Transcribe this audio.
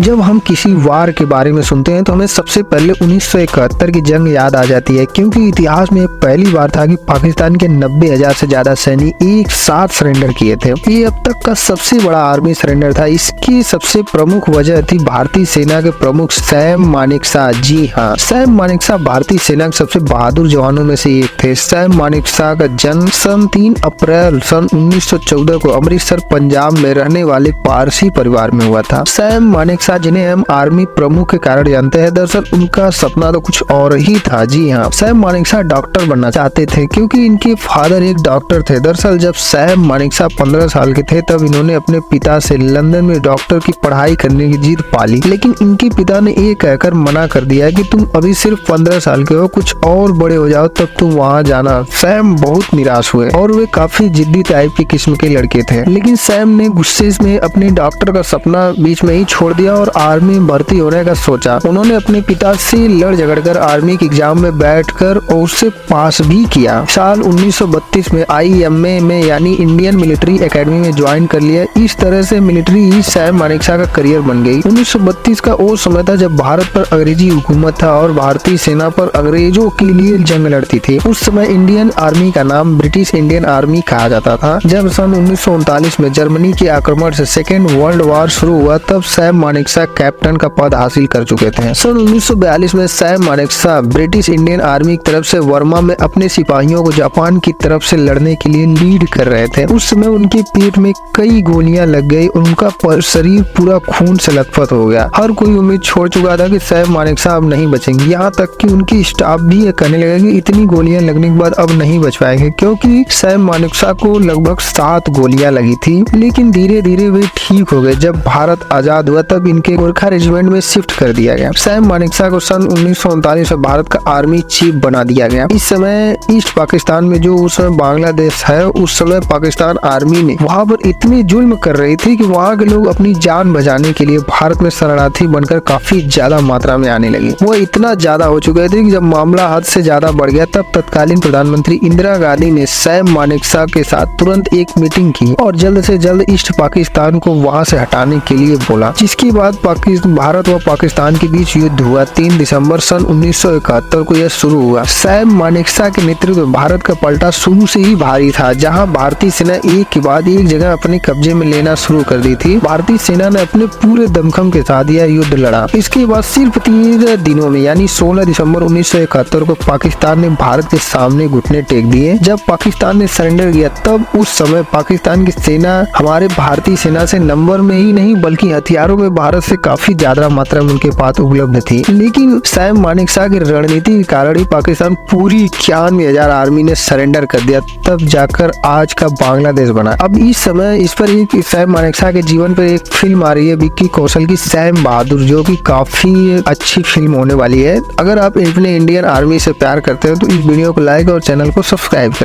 जब हम किसी वार के बारे में सुनते हैं तो हमें सबसे पहले 1971 की जंग याद आ जाती है, क्योंकि इतिहास में पहली बार था कि पाकिस्तान के 90,000 से ज्यादा सैनिक एक साथ सरेंडर किए थे। ये अब तक का सबसे बड़ा आर्मी सरेंडर था। इसकी सबसे प्रमुख वजह थी भारतीय सेना के प्रमुख सैम मानेकशॉ। जी हाँ, सैम मानेकशॉ भारतीय सेना के सबसे बहादुर जवानों में से एक थे। सैम मानेकशॉ का जन्म सन 3 अप्रैल सन 1914 को अमृतसर पंजाब में रहने वाले पारसी परिवार में हुआ था। सैम मानेकशॉ, जिन्हें हम आर्मी प्रमुख के कारण जानते हैं, दरअसल उनका सपना तो कुछ और ही था। जी हाँ, सैम मानेकशॉ डॉक्टर बनना चाहते थे क्योंकि इनके फादर एक डॉक्टर थे। दरअसल जब सैम मानेकशॉ 15 साल के थे तब इन्होंने अपने पिता से लंदन में डॉक्टर की पढ़ाई करने की जिद पाली, लेकिन इनके पिता ने ये कहकर मना कर दिया कि तुम अभी सिर्फ 15 साल के हो, कुछ और बड़े हो जाओ तब तुम वहाँ जाना। सैम बहुत निराश हुए और वे काफी जिद्दी टाइप की किस्म के लड़के थे, लेकिन सैम ने गुस्से में अपने डॉक्टर का सपना बीच में ही छोड़ दिया और आर्मी में भर्ती होने का सोचा। उन्होंने अपने पिता से लड़ झगड़कर आर्मी के एग्जाम में बैठकर और उससे पास भी किया। साल 1932 में IMA में यानी इंडियन मिलिट्री एकेडमी में ज्वाइन कर लिया। इस तरह से मिलिट्री ही सैम मानेकशॉ का करियर बन गई। 1932 का वो समय था जब भारत पर अंग्रेजी हुकूमत था और भारतीय सेना पर अंग्रेजों के लिए जंग लड़ती थी। उस समय इंडियन आर्मी का नाम ब्रिटिश इंडियन आर्मी कहा जाता था। जब सन 1939 में जर्मनी के आक्रमण से सेकेंड वर्ल्ड वॉर शुरू हुआ तब सैम मानेकशॉ कैप्टन का पद हासिल कर चुके थे। सन 1942 में Sam Manekshaw British Indian army की तरफ से वर्मा में अपने सिपाहियों को जापान की तरफ से लड़ने के लिए लीड कर रहे थे। उस समय उनके पेट में कई गोलियां लग गई और उनका शरीर पूरा खून से लथपथ हो गया। हर कोई उम्मीद छोड़ चुका था कि सैम मानेकशॉ अब नहीं बचेंगे। यहाँ तक कि उनकी स्टाफ भी ये कहने लगा कि इतनी गोलियां लगने के बाद अब नहीं बच पाएंगे, क्योंकि सैम मानेकशॉ को लगभग 7 गोलियां लगी थी। लेकिन धीरे धीरे वे ठीक हो गए। जब भारत आजाद हुआ तब इनके गोरखा रेजिमेंट में शिफ्ट कर दिया गया। सैम मानेकशॉ को सन 1939 में भारत का आर्मी चीफ बना दिया गया। इस समय ईस्ट पाकिस्तान में जो उस समय बांग्लादेश है, उस समय पाकिस्तान आर्मी ने वहाँ पर इतनी जुल्म कर रही थी कि वहाँ के लोग अपनी जान बचाने के लिए भारत में शरणार्थी बनकर काफी ज्यादा मात्रा में आने लगे। वो इतना ज्यादा हो चुके थे कि जब मामला हद से ज्यादा बढ़ गया तब तत्कालीन प्रधानमंत्री इंदिरा गांधी ने सैम मानेकशॉ के साथ तुरंत एक मीटिंग की और जल्द से जल्द ईस्ट पाकिस्तान को वहाँ से हटाने के लिए बोला, जिसके बाद भारत व पाकिस्तान के बीच युद्ध हुआ। 3 दिसंबर सन 1971 को यह शुरू हुआ। सैम मानेकशॉ के नेतृत्व में भारत का पलटा शुरू से ही भारी था, जहां भारतीय सेना एक के बाद एक जगह अपने कब्जे में लेना शुरू कर दी थी। भारतीय सेना ने अपने पूरे दमखम के साथ यह युद्ध लड़ा। इसके बाद सिर्फ 3 दिनों में यानी 16 दिसंबर 1971 को पाकिस्तान ने भारत के सामने घुटने टेक दिए। जब पाकिस्तान ने सरेंडर किया तब उस समय पाकिस्तान की सेना हमारे भारतीय सेना से नंबर में ही नहीं बल्कि हथियारों में भारत से काफी ज्यादा मात्रा में उनके पास उपलब्ध थी। लेकिन सैम मानेकशॉ की रणनीति के कारण ही पाकिस्तान पूरी 91,000 आर्मी ने सरेंडर कर दिया, तब जाकर आज का बांग्लादेश बना। अब इस समय इस पर एक सैम मानेकशॉ के जीवन पर एक फिल्म आ रही है विक्की कौशल की, सैम बहादुर, जो कि काफी अच्छी फिल्म होने वाली है। अगर आप अपने इंडियन आर्मी से प्यार करते हो तो इस वीडियो को लाइक और चैनल को सब्सक्राइब करें।